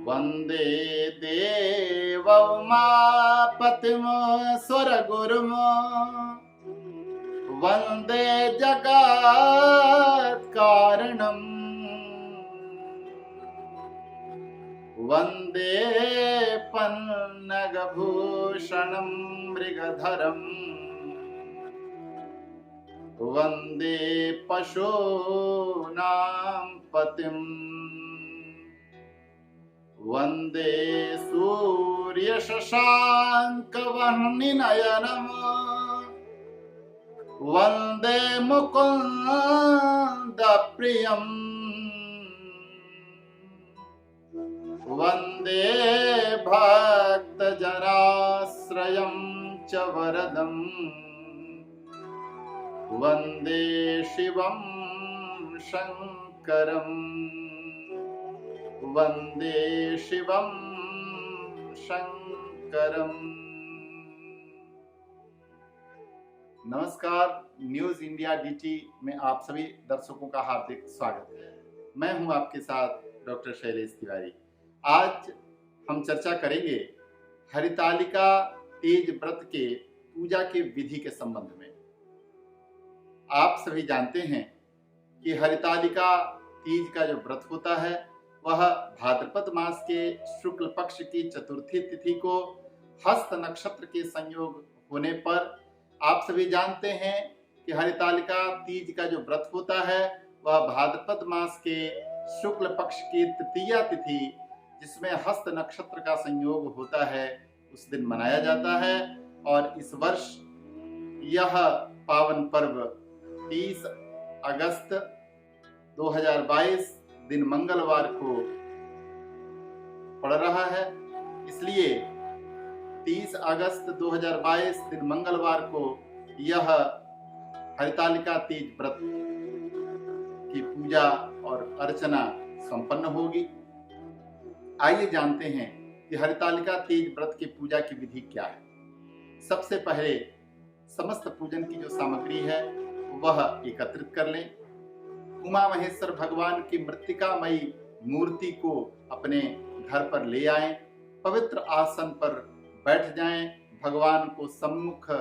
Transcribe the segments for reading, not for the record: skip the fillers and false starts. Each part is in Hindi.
वन्दे देवोमापतिं स्वरगुरुं वन्दे जगत्कारणम् वन्दे पन्नगभूषणं मृगधरम् वन्दे पशूनां पतिम् वन्दे सूर्यशशाङ्कवर्णिनयनम् वन्दे मुकुन्दप्रियम् वन्दे भक्तजनाश्रयं च वरदम् वन्दे शिवं शङ्करम् वन्दे शिवं शङ्करम्। नमस्कार, न्यूज इंडिया डीटी में आप सभी दर्शकों का हार्दिक स्वागत है। मैं हूं आपके साथ डॉक्टर शैलेश तिवारी। आज हम चर्चा करेंगे हरितालिका तीज व्रत के पूजा के विधि के संबंध में। आप सभी जानते हैं कि हरितालिका तीज का जो व्रत होता है वह भाद्रपद मास के शुक्ल पक्ष की चतुर्थी तिथि को हस्त नक्षत्र के संयोग होने पर, आप सभी जानते हैं कि हरितालिका तीज का जो व्रत होता है वह भाद्रपद मास के शुक्ल पक्ष की तृतीया तिथि जिसमें हस्त नक्षत्र का संयोग होता है उस दिन मनाया जाता है। और इस वर्ष यह पावन पर्व 30 अगस्त 2022 दिन मंगलवार को पड़ रहा है। इसलिए 30 अगस्त 2022 दिन मंगलवार को यह हरितालिका तीज व्रत की पूजा और अर्चना संपन्न होगी। आइए जानते हैं कि हरितालिका तीज व्रत की पूजा की विधि क्या है। सबसे पहले समस्त पूजन की जो सामग्री है वह एकत्रित कर लें। उमा महेश्वर भगवान की मृत्तिकामयी मूर्ति को अपने घर पर ले आएं, पवित्र आसन पर बैठ जाएं, भगवान को सम्मुख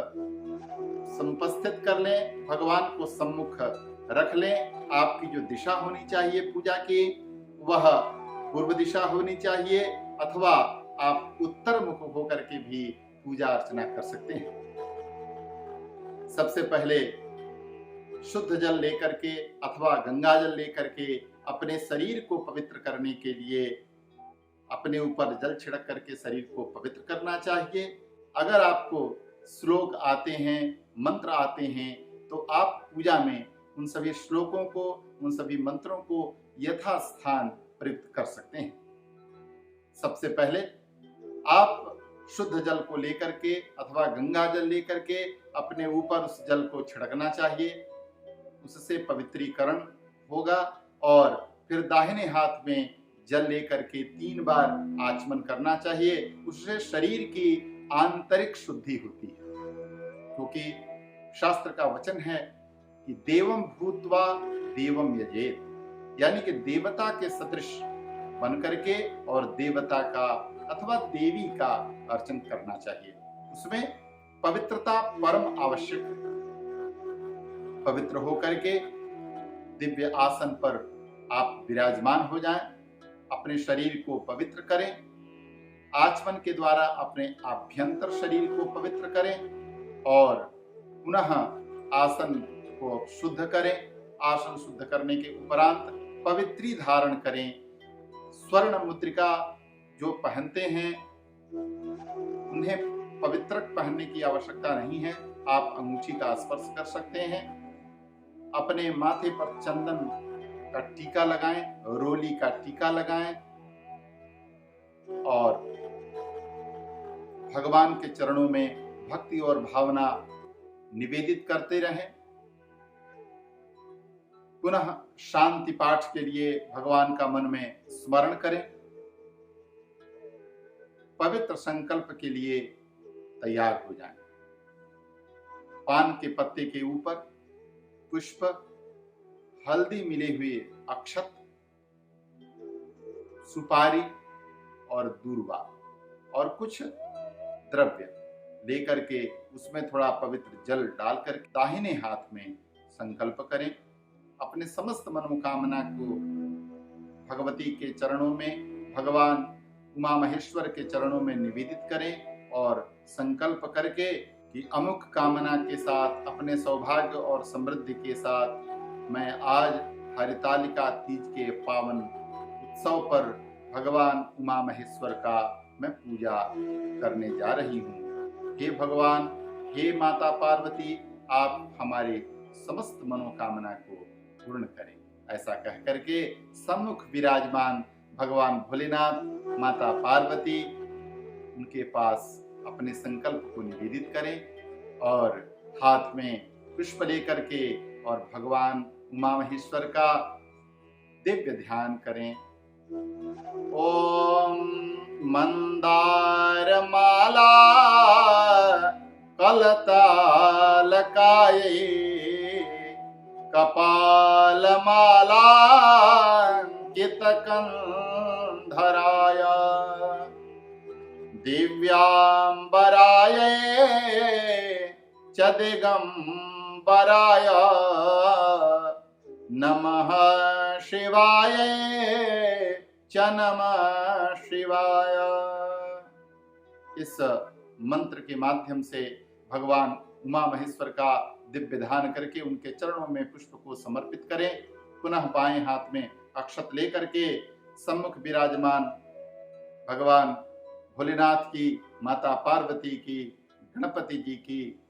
संपस्थित कर लें, भगवान को सम्मुख रख लें। आपकी जो दिशा होनी चाहिए पूजा की वह पूर्व दिशा होनी चाहिए, अथवा आप उत्तर मुख होकर के भी पूजा अर्चना कर सकते हैं। सबसे पहले शुद्ध जल लेकर के अथवा गंगा जल लेकर के अपने शरीर को पवित्र करने के लिए अपने ऊपर जल छिड़क करके शरीर को पवित्र करना चाहिए। अगर आपको श्लोक आते हैं, मंत्र आते हैं, तो आप पूजा में उन सभी श्लोकों को, उन सभी मंत्रों को यथास्थान प्रयुक्त कर सकते हैं। सबसे पहले आप शुद्ध जल को लेकर के अथवा गंगा जल लेकर के अपने ऊपर उस जल को छिड़कना चाहिए, उससे पवित्रीकरण होगा। और फिर दाहिने हाथ में जल लेकर के 3 बार आचमन करना चाहिए। उससे शरीर की आंतरिक शुद्धि होती है, क्योंकि शास्त्र का वचन है कि देवम भूत्वा देवम यजेत, यानी कि देवता के सदृश बन करके और देवता का अथवा देवी का अर्चन करना चाहिए। उसमें पवित्रता परम आवश्यक है। पवित्र होकर के दिव्य आसन पर आप विराजमान हो जाएं, अपने शरीर को पवित्र करें, आचमन के द्वारा अपने आभ्यंतर शरीर को पवित्र करें और पुनः आसन को शुद्ध करें। आसन शुद्ध करने के उपरांत पवित्री धारण करें। स्वर्ण मुद्रिका जो पहनते हैं उन्हें पवित्रक पहनने की आवश्यकता नहीं है, आप अंगूठी का स्पर्श कर सकते हैं। अपने माथे पर चंदन का टीका लगाएं, रोली का टीका लगाएं और भगवान के चरणों में भक्ति और भावना निवेदित करते रहें। पुनः शांति पाठ के लिए भगवान का मन में स्मरण करें। पवित्र संकल्प के लिए तैयार हो जाएं। पान के पत्ते के ऊपर पुष्प, हल्दी मिले हुए अक्षत, सुपारी और दूर्वा और कुछ द्रव्य लेकर के उसमें थोड़ा पवित्र जल डालकर दाहिने हाथ में संकल्प करें। अपने समस्त मनोकामना को भगवती के चरणों में, भगवान उमा महेश्वर के चरणों में निवेदित करें और संकल्प करके कि अमुक कामना के साथ, अपने सौभाग्य और समृद्धि के साथ मैं आज हरितालिका तीज के पावन उत्सव पर भगवान उमा महेश्वर का मैं पूजा करने जा रही हूँ। हे भगवान, हे माता पार्वती, आप हमारे समस्त मनोकामना को पूर्ण करें। ऐसा कह करके सम्मुख विराजमान भगवान भोलेनाथ, माता पार्वती, उनके पास अपने संकल्प को निवेदित करें और हाथ में पुष्प लेकर के और भगवान उमा महेश्वर का दिव्य ध्यान करें। ओम मंदार माला कलतालकाय कपाल माला कितकंधराय दिव्यांबराय च दिगंबराय नमः शिवाय च नमः शिवाय। इस मंत्र के माध्यम से भगवान उमा महेश्वर का दिव्य ध्यान करके उनके चरणों में पुष्प को समर्पित करें। पुनः बाएं हाथ में अक्षत लेकर के सम्मुख विराजमान भगवान भोलेनाथ की, माता पार्वती की, गणपति जी की,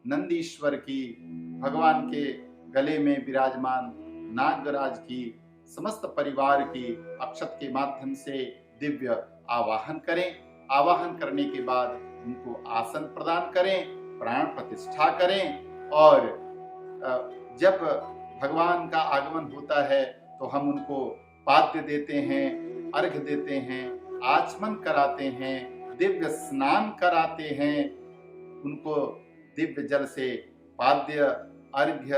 नंदीश्वर की, भगवान के गले में विराजमान नागराज की, समस्त परिवार की अक्षत के माध्यम से दिव्य आवाहन करें। आवाहन करने के बाद उनको आसन प्रदान करें, प्राण प्रतिष्ठा करें और जब भगवान का आगमन होता है तो हम उनको पाद्य देते हैं, अर्घ्य देते हैं, आचमन कराते हैं, दिव्य स्नान कराते हैं। उनको दिव्य जल से पाद्य, अर्घ्य,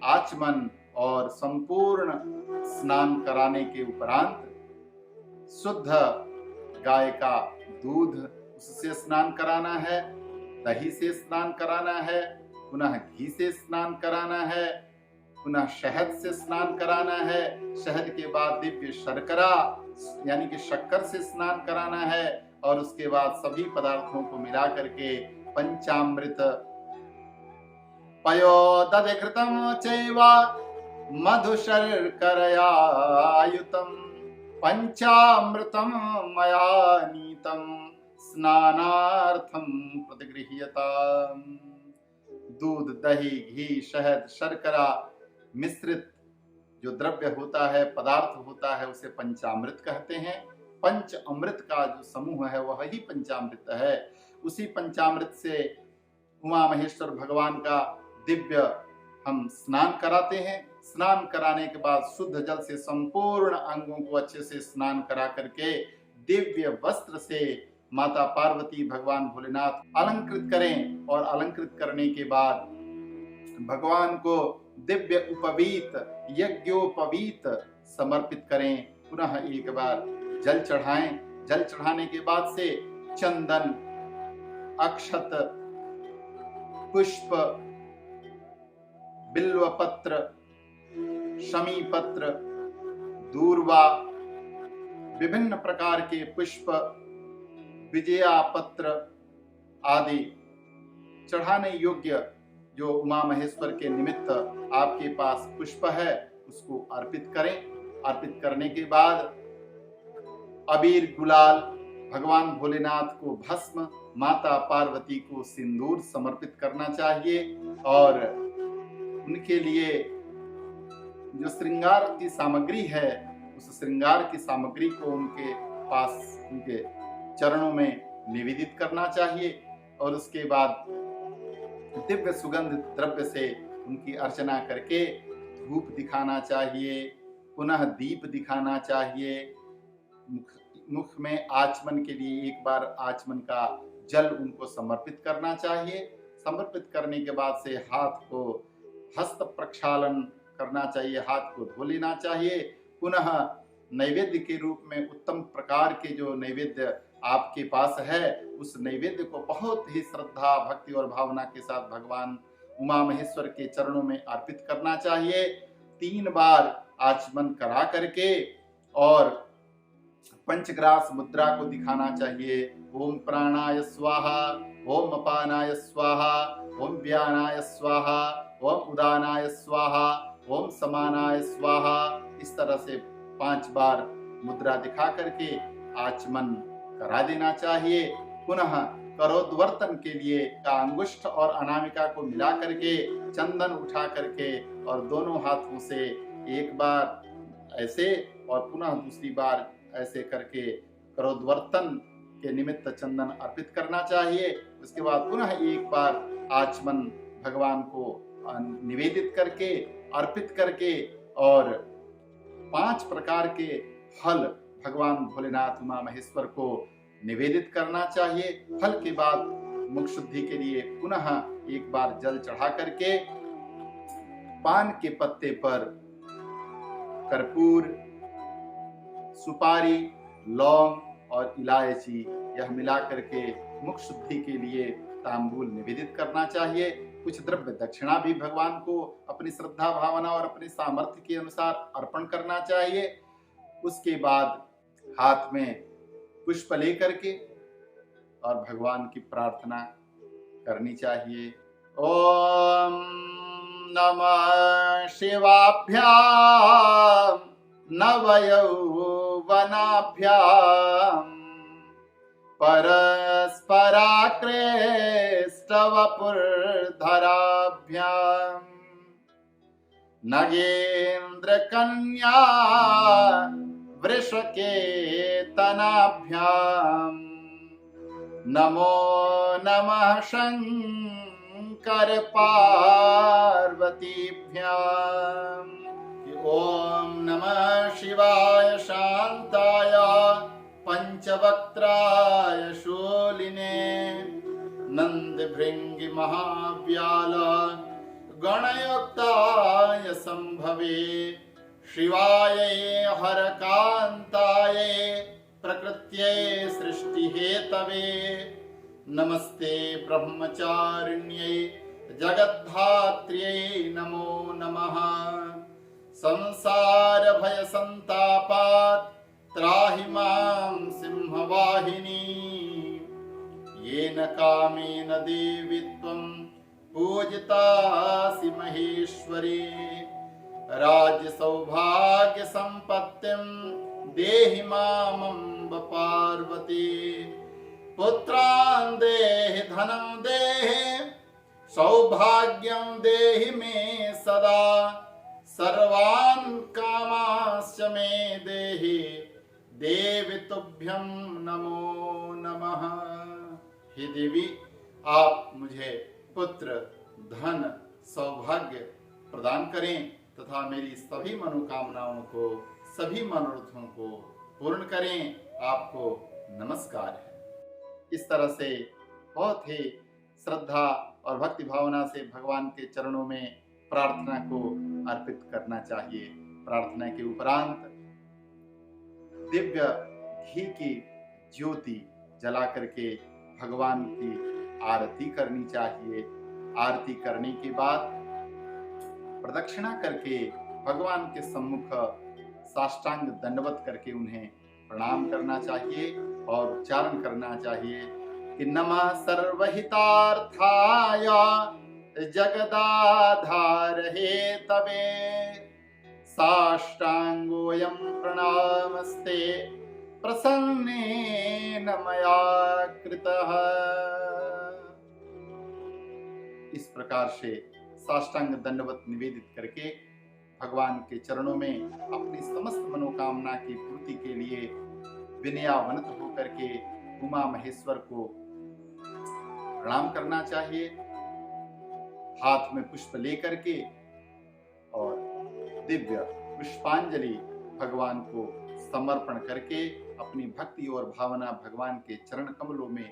आचमन और संपूर्ण स्नान कराने के उपरांत शुद्ध गाय का दूध, उससे स्नान कराना है, दही से स्नान कराना है, पुनः घी से स्नान कराना है, पुनः शहद से स्नान कराना है। शहद के बाद दिव्य शर्करा यानी कि शक्कर से स्नान कराना है और उसके बाद सभी पदार्थों को मिला करके पंचामृत पयोदधिकृतं चैव मधुशर्करया युतं पंचामृतं मया नीतं स्नानार्थं प्रतिगृह्यताम्। दूध, दही, घी, शहद, शर्करा मिश्रित जो द्रव्य होता है, पदार्थ होता है, उसे पंचामृत कहते हैं। पंच अमृत का जो समूह है वह ही पंचामृत है। उसी पंचामृत से उमा महेश्वर भगवान का दिव्य हम स्नान कराते हैं। स्नान कराने के बाद शुद्ध जल से संपूर्ण अंगों को अच्छे से स्नान करा करके दिव्य वस्त्र से माता पार्वती, भगवान भोलेनाथ अलंकृत करें और अलंकृत करने के बाद भगवान को दिव्य उपवीत, यज्ञोपवीत समर्पित करें। पुनः एक बार जल चढ़ाएं। जल चढ़ाने के बाद से चंदन, अक्षत, पुष्प, बिल्व पत्र, शमी पत्र, दूर्वा, विभिन्न प्रकार के पुष्प, विजया पत्र आदि चढ़ाने योग्य जो उमा महेश्वर के निमित्त आपके पास पुष्प है उसको अर्पित करें। अर्पित करने के बाद अबीर, गुलाल, भगवान भोलेनाथ को भस्म, माता पार्वती को सिंदूर समर्पित करना चाहिए और उनके लिए जो श्रृंगार की सामग्री है उस श्रृंगार की सामग्री को उनके पास, उनके चरणों में निवेदित करना चाहिए और उसके बाद दिव्य सुगंधित द्रव्य से उनकी अर्चना करके धूप दिखाना चाहिए, पुनः दीप दिखाना चाहिए। मुख में आचमन के लिए एक बार आचमन का जल उनको समर्पित करना चाहिए। समर्पित करने के बाद से हाथ को हस्त प्रक्षालन करना चाहिए, हाथ को धो लेना चाहिए। पुनः नैवेद्य के रूप में उत्तम प्रकार के जो नैवेद्य आपके पास है, उस नैवेद्य को बहुत ही श्रद्धा, भक्ति और भावना के साथ भगवान उमा महेश्वर के चरणों में अर्पित करना चाहिए। 3 बार आचमन करा करके और पंचग्रास मुद्रा को दिखाना चाहिए। ओम प्राणाय स्वाहा, ओम अपानाय स्वाहा, ओम व्यानाय स्वाहा, ओम उदानाय स्वाहा, ओम समानाय स्वाहा। इस तरह से 5 बार मुद्रा दिखा करके आचमन करा देना चाहिए। पुनः करोद्वर्तन के लिए का अंगुष्ठ और अनामिका को मिला करके चंदन उठा करके और दोनों हाथों से एक बार ऐसे और पुनः दूसरी बार ऐसे करके करोद्वर्तन के निमित्त चंदन अर्पित करना चाहिए। उसके बाद पुनः एक बार आचमन भगवान को निवेदित करके अर्पित करके और 5 प्रकार के फल भगवान भोलेनाथ उमा महेश्वर को निवेदित करना चाहिए। फल के बाद मुख शुद्धि के लिए पुनः एक बार जल चढ़ा करके पान के पत्ते पर कर्पूर, सुपारी, लौंग और इलायची यह मिला करके मुख शुद्धि के लिए तांबूल निवेदित करना चाहिए। कुछ द्रव्य दक्षिणा भी भगवान को अपनी श्रद्धा भावना और अपने सामर्थ्य के अनुसार अर्पण करना चाहिए। उसके बाद हाथ में पुष्प लेकर के और भगवान की प्रार्थना करनी चाहिए। ओम नमः शिवाभ्याम नवयौवनाभ्याम परस्पराकृष्टवपुर्धराभ्याम नगेन्द्रकन्या वृषकेतनाभ्याम नमो नमः शंकर पार्वतीभ्याम। ओम नमः शिवाय शांताय पंचवक्त्राय शूलिने नंदभृंगि महाव्याल गणयुक्ताय संभवे शिवाय हरकांताय प्रकृत्यै सृष्टिहेतवे नमस्ते ब्रह्मचारिण्यै जगद्धात्र्यै नमो नमः। संसार भय संतापात् त्राहि मां सिंहवाहिनी येन कामेन देवी त्वं पूजितासि महेश्वरी। राज्य सौभाग्य संपत्तिं देहि मामम्ब पार्वती। पुत्रान् देहि धनं देहि सौभाग्यं देहि मे सदा। सर्वान् कामांश्च मे देहि देवी तुभ्यं नमो नमः। हे देवी, आप मुझे पुत्र, धन, सौभाग्य प्रदान करें तथा मेरी सभी मनोकामनाओं को, सभी मनोरथों को पूर्ण करें। आपको नमस्कार है। इस तरह से बहुत ही श्रद्धा और भक्ति भावना से भगवान के चरणों में प्रार्थना को अर्पित करना चाहिए। प्रार्थना के उपरांत दिव्य घी की ज्योति जला करके भगवान की आरती करनी चाहिए। आरती करने के बाद प्रदक्षिणा करके भगवान के सम्मुख साष्टांग दंडवत करके उन्हें प्रणाम करना चाहिए और उच्चारण करना चाहिए कि नमः सर्वहितार्थाय जगदाधार हेतवे साष्टांगोऽयं प्रणामस्ते प्रसन्नेन मया कृतः। इस प्रकार से साष्टांग दंडवत निवेदित करके भगवान के चरणों में अपनी समस्त मनोकामना की पूर्ति के लिए विनयावनत होकर के उमा महेश्वर को प्रणाम करना चाहिए। हाथ में पुष्प लेकर के और दिव्य पुष्पांजलि भगवान को समर्पण करके अपनी भक्ति और भावना भगवान के चरण कमलों में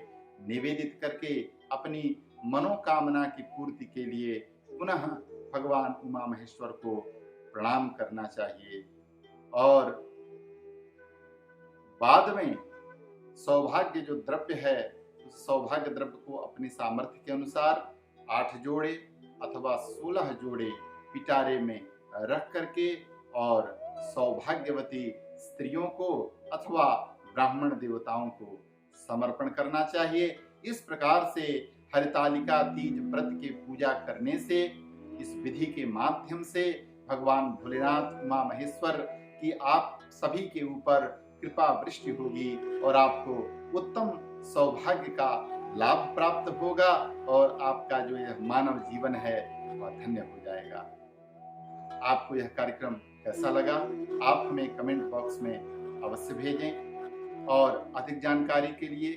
निवेदित करके अपनी मनोकामना की पूर्ति के लिए पुनः भगवान उमा महेश्वर को प्रणाम करना चाहिए। और बाद में सौभाग्य जो द्रव्य है, उस सौभाग्य द्रव्य को अपनी सामर्थ्य के अनुसार 8 जोड़े अथवा 16 जोड़े पिटारे में रख करके और सौभाग्यवती स्त्रियों को अथवा ब्राह्मण देवताओं को समर्पण करना चाहिए। इस प्रकार से हरितालिका तीज व्रत की पूजा करने से, इस विधि के माध्यम से भगवान भोलेनाथ उमा महेश्वर की आप सभी के ऊपर कृपा वृष्टि होगी और आपको उत्तम सौभाग्य का लाभ प्राप्त होगा और आपका जो यह मानव जीवन है वह धन्य हो जाएगा। आपको यह कार्यक्रम कैसा लगा, आप हमें कमेंट बॉक्स में अवश्य भेजें और अधिक जानकारी के लिए